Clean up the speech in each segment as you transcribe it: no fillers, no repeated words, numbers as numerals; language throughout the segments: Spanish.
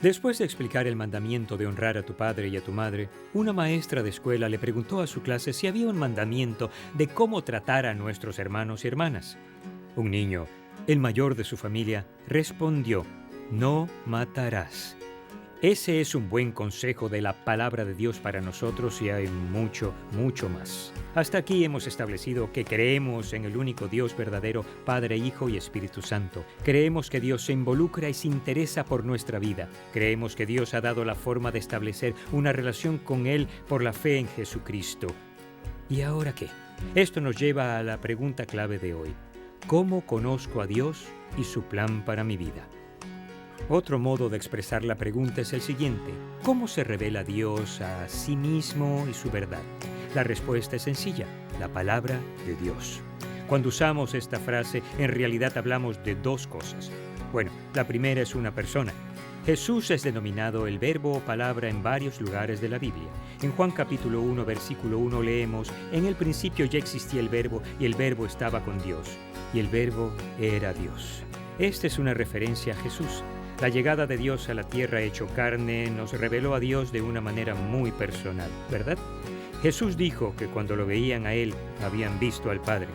Después de explicar el mandamiento de honrar a tu padre y a tu madre, una maestra de escuela le preguntó a su clase si había un mandamiento de cómo tratar a nuestros hermanos y hermanas. Un niño, el mayor de su familia, respondió: "No matarás". Ese es un buen consejo de la palabra de Dios para nosotros y hay mucho, mucho más. Hasta aquí hemos establecido que creemos en el único Dios verdadero, Padre, Hijo y Espíritu Santo. Creemos que Dios se involucra y se interesa por nuestra vida. Creemos que Dios ha dado la forma de establecer una relación con Él por la fe en Jesucristo. ¿Y ahora qué? Esto nos lleva a la pregunta clave de hoy. ¿Cómo conozco a Dios y su plan para mi vida? Otro modo de expresar la pregunta es el siguiente: ¿cómo se revela Dios a sí mismo y su verdad? La respuesta es sencilla: la palabra de Dios. Cuando usamos esta frase, en realidad hablamos de dos cosas. Bueno, la primera es una persona. Jesús es denominado el verbo o palabra en varios lugares de la Biblia. En Juan capítulo 1, versículo 1 leemos: "En el principio ya existía el verbo, y el verbo estaba con Dios, y el verbo era Dios". Esta es una referencia a Jesús. La llegada de Dios a la tierra hecho carne nos reveló a Dios de una manera muy personal, ¿verdad? Jesús dijo que cuando lo veían a Él, habían visto al Padre.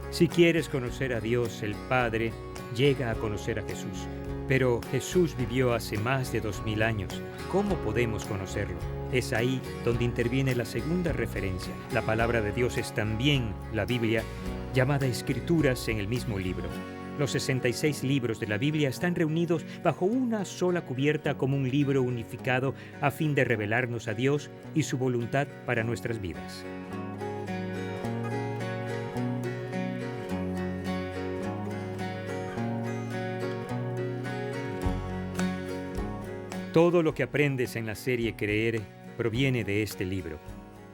Si quieres conocer a Dios, el Padre, llega a conocer a Jesús. Pero Jesús vivió hace más de 2000 años. ¿Cómo podemos conocerlo? Es ahí donde interviene la segunda referencia. La palabra de Dios es también la Biblia, llamada Escrituras en el mismo libro. Los 66 libros de la Biblia están reunidos bajo una sola cubierta como un libro unificado a fin de revelarnos a Dios y su voluntad para nuestras vidas. Todo lo que aprendes en la serie Creer proviene de este libro,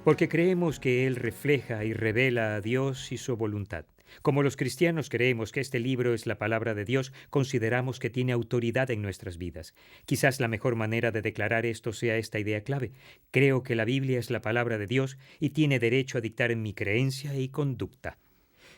porque creemos que él refleja y revela a Dios y su voluntad. Como los cristianos creemos que este libro es la palabra de Dios, consideramos que tiene autoridad en nuestras vidas. Quizás la mejor manera de declarar esto sea esta idea clave: creo que la Biblia es la palabra de Dios y tiene derecho a dictar en mi creencia y conducta.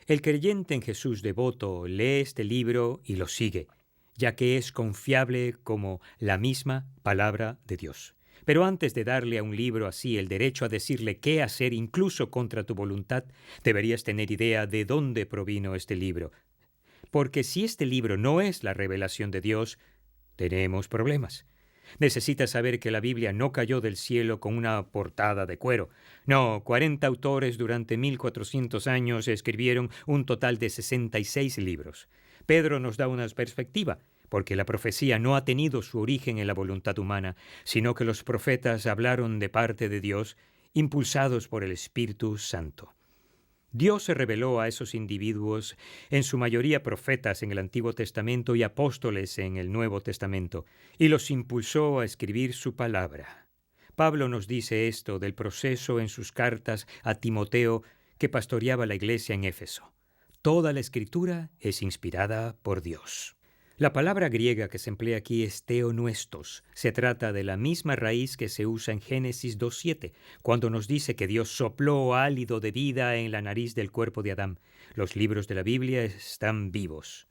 El creyente en Jesús devoto lee este libro y lo sigue, ya que es confiable como la misma palabra de Dios. Pero antes de darle a un libro así el derecho a decirle qué hacer incluso contra tu voluntad, deberías tener idea de dónde provino este libro. Porque si este libro no es la revelación de Dios, tenemos problemas. Necesitas saber que la Biblia no cayó del cielo con una portada de cuero. No, 40 autores durante 1400 años escribieron un total de 66 libros. Pedro nos da una perspectiva, porque la profecía no ha tenido su origen en la voluntad humana, sino que los profetas hablaron de parte de Dios, impulsados por el Espíritu Santo. Dios se reveló a esos individuos, en su mayoría profetas en el Antiguo Testamento y apóstoles en el Nuevo Testamento, y los impulsó a escribir su palabra. Pablo nos dice esto del proceso en sus cartas a Timoteo, que pastoreaba la iglesia en Éfeso. Toda la Escritura es inspirada por Dios. La palabra griega que se emplea aquí es theopneustos. Se trata de la misma raíz que se usa en Génesis 2:7, cuando nos dice que Dios sopló hálito de vida en la nariz del cuerpo de Adán. Los libros de la Biblia están vivos.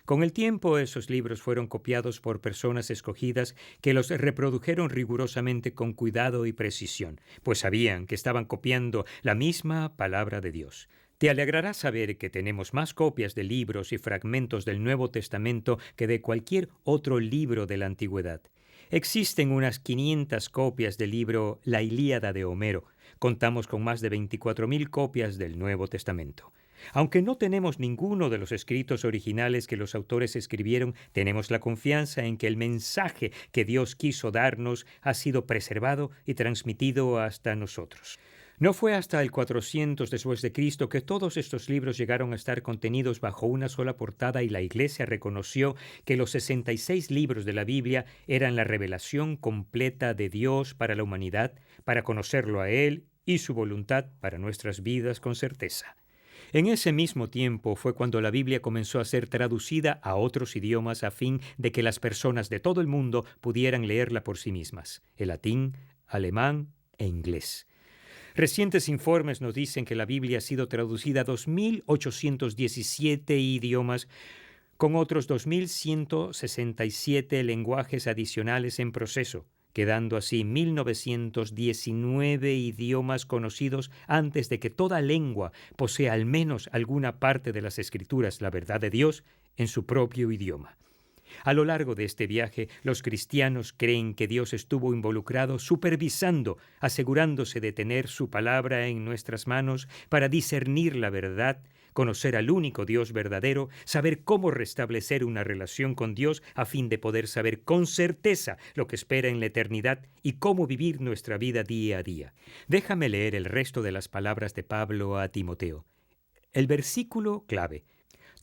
Con el tiempo, esos libros fueron copiados por personas escogidas que los reprodujeron rigurosamente con cuidado y precisión, pues sabían que estaban copiando la misma palabra de Dios. Te alegrará saber que tenemos más copias de libros y fragmentos del Nuevo Testamento que de cualquier otro libro de la Antigüedad. Existen unas 500 copias del libro La Ilíada de Homero. Contamos con más de 24,000 copias del Nuevo Testamento. Aunque no tenemos ninguno de los escritos originales que los autores escribieron, tenemos la confianza en que el mensaje que Dios quiso darnos ha sido preservado y transmitido hasta nosotros. No fue hasta el 400 después de Cristo que todos estos libros llegaron a estar contenidos bajo una sola portada y la Iglesia reconoció que los 66 libros de la Biblia eran la revelación completa de Dios para la humanidad, para conocerlo a Él y su voluntad para nuestras vidas con certeza. En ese mismo tiempo fue cuando la Biblia comenzó a ser traducida a otros idiomas a fin de que las personas de todo el mundo pudieran leerla por sí mismas: el latín, alemán e inglés. Recientes informes nos dicen que la Biblia ha sido traducida a 2,817 idiomas, con otros 2.167 lenguajes adicionales en proceso, quedando así 1.919 idiomas conocidos antes de que toda lengua posea al menos alguna parte de las Escrituras, la verdad de Dios, en su propio idioma. A lo largo de este viaje, los cristianos creen que Dios estuvo involucrado supervisando, asegurándose de tener su palabra en nuestras manos para discernir la verdad, conocer al único Dios verdadero, saber cómo restablecer una relación con Dios a fin de poder saber con certeza lo que espera en la eternidad y cómo vivir nuestra vida día a día. Déjame leer el resto de las palabras de Pablo a Timoteo. El versículo clave.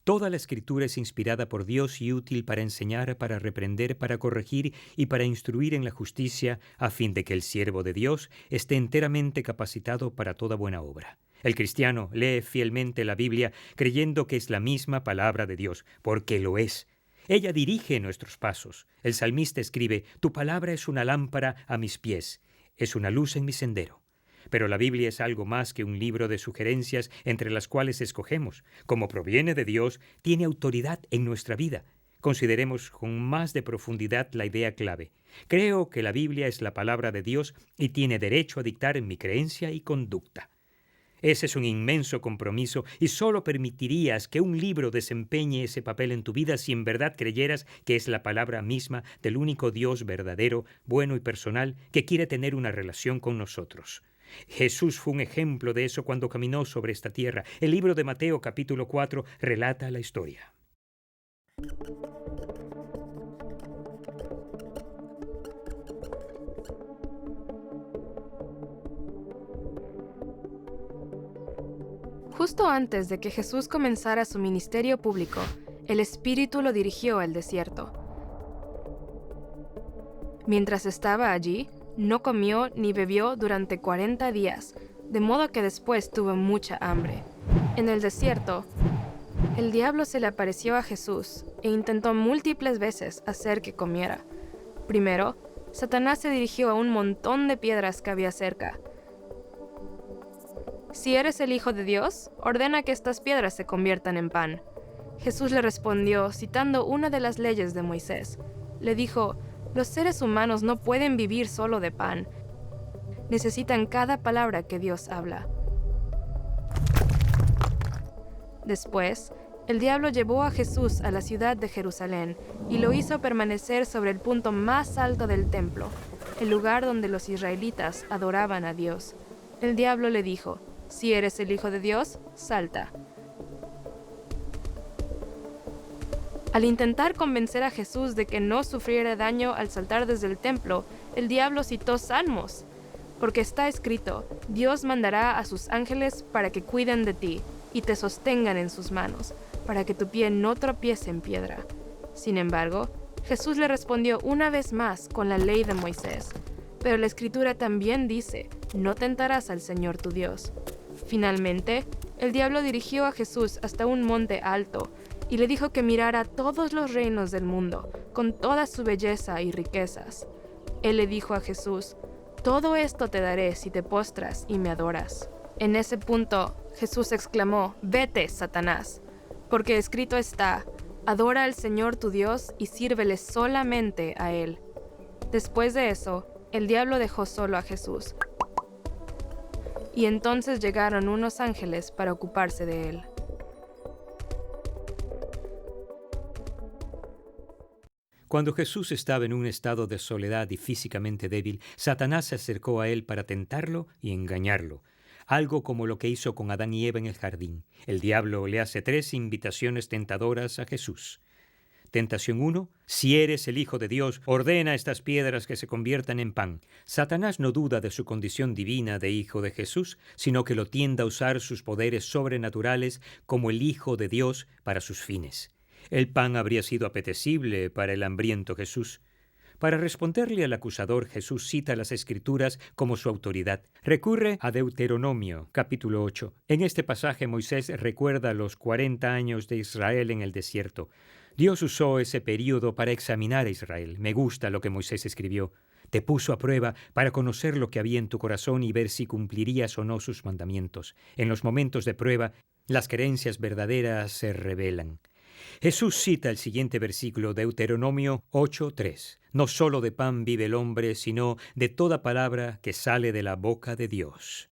Toda la Escritura es inspirada por Dios y útil para enseñar, para reprender, para corregir y para instruir en la justicia, a fin de que el siervo de Dios esté enteramente capacitado para toda buena obra. El cristiano lee fielmente la Biblia creyendo que es la misma palabra de Dios, porque lo es. Ella dirige nuestros pasos. El salmista escribe: «Tu palabra es una lámpara a mis pies, es una luz en mi sendero». Pero la Biblia es algo más que un libro de sugerencias entre las cuales escogemos. Como proviene de Dios, tiene autoridad en nuestra vida. Consideremos con más de profundidad la idea clave. Creo que la Biblia es la palabra de Dios y tiene derecho a dictar en mi creencia y conducta. Ese es un inmenso compromiso y solo permitirías que un libro desempeñe ese papel en tu vida si en verdad creyeras que es la palabra misma del único Dios verdadero, bueno y personal que quiere tener una relación con nosotros. Jesús fue un ejemplo de eso cuando caminó sobre esta tierra. El libro de Mateo capítulo 4 relata la historia. Justo antes de que Jesús comenzara su ministerio público, el Espíritu lo dirigió al desierto. Mientras estaba allí, no comió ni bebió durante 40 días, de modo que después tuvo mucha hambre. En el desierto, el diablo se le apareció a Jesús e intentó múltiples veces hacer que comiera. Primero, Satanás se dirigió a un montón de piedras que había cerca. «Si eres el Hijo de Dios, ordena que estas piedras se conviertan en pan». Jesús le respondió citando una de las leyes de Moisés. Le dijo: «Los seres humanos no pueden vivir solo de pan. Necesitan cada palabra que Dios habla». Después, el diablo llevó a Jesús a la ciudad de Jerusalén y lo hizo permanecer sobre el punto más alto del templo, el lugar donde los israelitas adoraban a Dios. El diablo le dijo: «Si eres el Hijo de Dios, salta». Al intentar convencer a Jesús de que no sufriera daño al saltar desde el templo, el diablo citó Salmos, porque está escrito: «Dios mandará a sus ángeles para que cuiden de ti y te sostengan en sus manos, para que tu pie no tropiece en piedra». Sin embargo, Jesús le respondió una vez más con la ley de Moisés. Pero la Escritura también dice: «No tentarás al Señor tu Dios». Finalmente, el diablo dirigió a Jesús hasta un monte alto y le dijo que mirara todos los reinos del mundo, con toda su belleza y riquezas. Él le dijo a Jesús: «Todo esto te daré si te postras y me adoras». En ese punto, Jesús exclamó: «Vete, Satanás, porque escrito está: adora al Señor tu Dios y sírvele solamente a Él». Después de eso, el diablo dejó solo a Jesús. Y entonces llegaron unos ángeles para ocuparse de él. Cuando Jesús estaba en un estado de soledad y físicamente débil, Satanás se acercó a él para tentarlo y engañarlo. Algo como lo que hizo con Adán y Eva en el jardín. El diablo le hace 3 invitaciones tentadoras a Jesús. Tentación 1. Si eres el Hijo de Dios, ordena a estas piedras que se conviertan en pan. Satanás no duda de su condición divina de Hijo de Jesús, sino que lo tiende a usar sus poderes sobrenaturales como el Hijo de Dios para sus fines. El pan habría sido apetecible para el hambriento Jesús. Para responderle al acusador, Jesús cita las Escrituras como su autoridad. Recurre a Deuteronomio, capítulo 8. En este pasaje Moisés recuerda los 40 años de Israel en el desierto. Dios usó ese período para examinar a Israel. Me gusta lo que Moisés escribió. Te puso a prueba para conocer lo que había en tu corazón y ver si cumplirías o no sus mandamientos. En los momentos de prueba, las creencias verdaderas se revelan. Jesús cita el siguiente versículo, Deuteronomio 8:3. No solo de pan vive el hombre, sino de toda palabra que sale de la boca de Dios.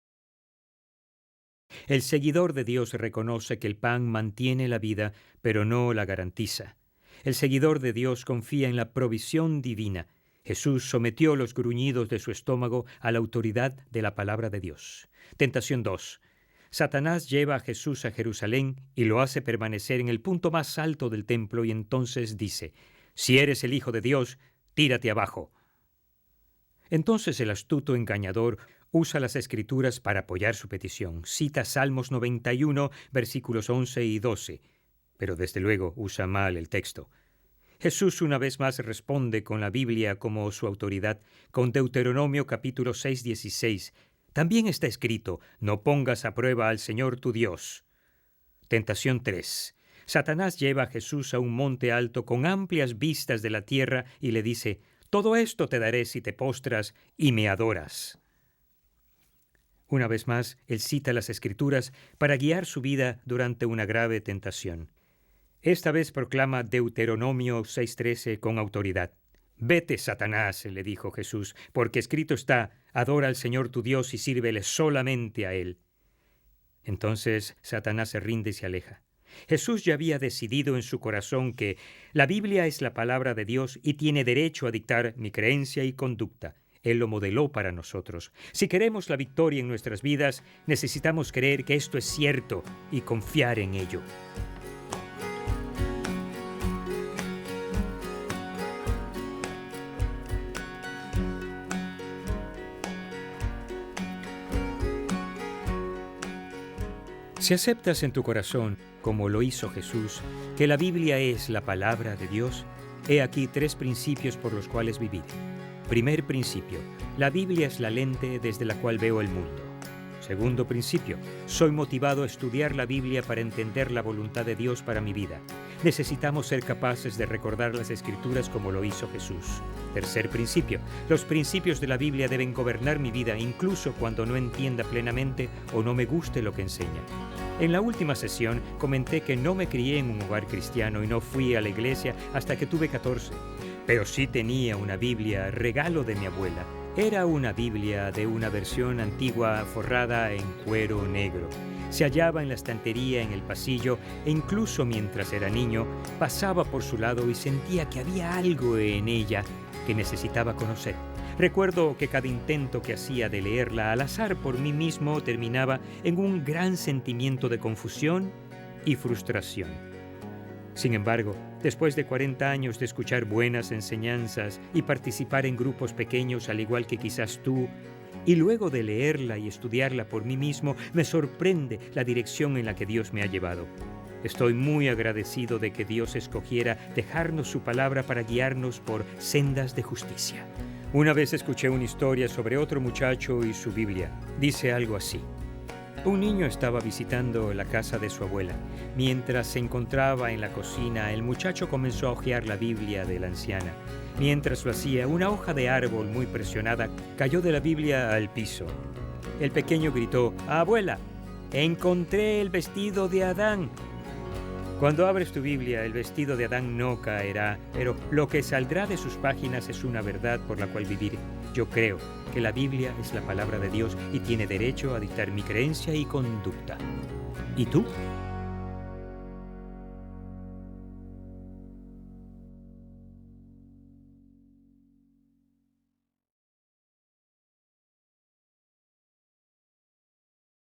El seguidor de Dios reconoce que el pan mantiene la vida, pero no la garantiza. El seguidor de Dios confía en la provisión divina. Jesús sometió los gruñidos de su estómago a la autoridad de la palabra de Dios. Tentación 2. Satanás lleva a Jesús a Jerusalén y lo hace permanecer en el punto más alto del templo y entonces dice: «Si eres el Hijo de Dios, tírate abajo». Entonces el astuto engañador usa las Escrituras para apoyar su petición. Cita Salmos 91, versículos 11 y 12, pero desde luego usa mal el texto. Jesús una vez más responde con la Biblia como su autoridad, con Deuteronomio capítulo 6, 16. También está escrito: «No pongas a prueba al Señor tu Dios». Tentación 3. Satanás lleva a Jesús a un monte alto con amplias vistas de la tierra y le dice: «Todo esto te daré si te postras y me adoras». Una vez más, él cita las Escrituras para guiar su vida durante una grave tentación. Esta vez proclama Deuteronomio 6:13 con autoridad. «Vete, Satanás», le dijo Jesús, «porque escrito está: adora al Señor tu Dios y sírvele solamente a Él». Entonces Satanás se rinde y se aleja. Jesús ya había decidido en su corazón que la Biblia es la palabra de Dios y tiene derecho a dictar mi creencia y conducta. Él lo modeló para nosotros. Si queremos la victoria en nuestras vidas, necesitamos creer que esto es cierto y confiar en ello. Si aceptas en tu corazón, como lo hizo Jesús, que la Biblia es la palabra de Dios, he aquí 3 principios por los cuales vivir. Primer principio: la Biblia es la lente desde la cual veo el mundo. Segundo principio: soy motivado a estudiar la Biblia para entender la voluntad de Dios para mi vida. Necesitamos ser capaces de recordar las Escrituras como lo hizo Jesús. Tercer principio: los principios de la Biblia deben gobernar mi vida incluso cuando no entienda plenamente o no me guste lo que enseña. En la última sesión comenté que no me crié en un hogar cristiano y no fui a la iglesia hasta que tuve 14. Pero sí tenía una Biblia, regalo de mi abuela. Era una Biblia de una versión antigua forrada en cuero negro. Se hallaba en la estantería en el pasillo e incluso mientras era niño pasaba por su lado y sentía que había algo en ella que necesitaba conocer. Recuerdo que cada intento que hacía de leerla al azar por mí mismo terminaba en un gran sentimiento de confusión y frustración. Sin embargo, después de 40 años de escuchar buenas enseñanzas y participar en grupos pequeños al igual que quizás tú, y luego de leerla y estudiarla por mí mismo, me sorprende la dirección en la que Dios me ha llevado. Estoy muy agradecido de que Dios escogiera dejarnos su palabra para guiarnos por sendas de justicia. Una vez escuché una historia sobre otro muchacho y su Biblia. Dice algo así: un niño estaba visitando la casa de su abuela. Mientras se encontraba en la cocina, el muchacho comenzó a hojear la Biblia de la anciana. Mientras lo hacía, una hoja de árbol muy presionada cayó de la Biblia al piso. El pequeño gritó: «Abuela, encontré el vestido de Adán». Cuando abres tu Biblia, el vestido de Adán no caerá, pero lo que saldrá de sus páginas es una verdad por la cual vivir. Yo creo que la Biblia es la palabra de Dios y tiene derecho a dictar mi creencia y conducta. ¿Y tú?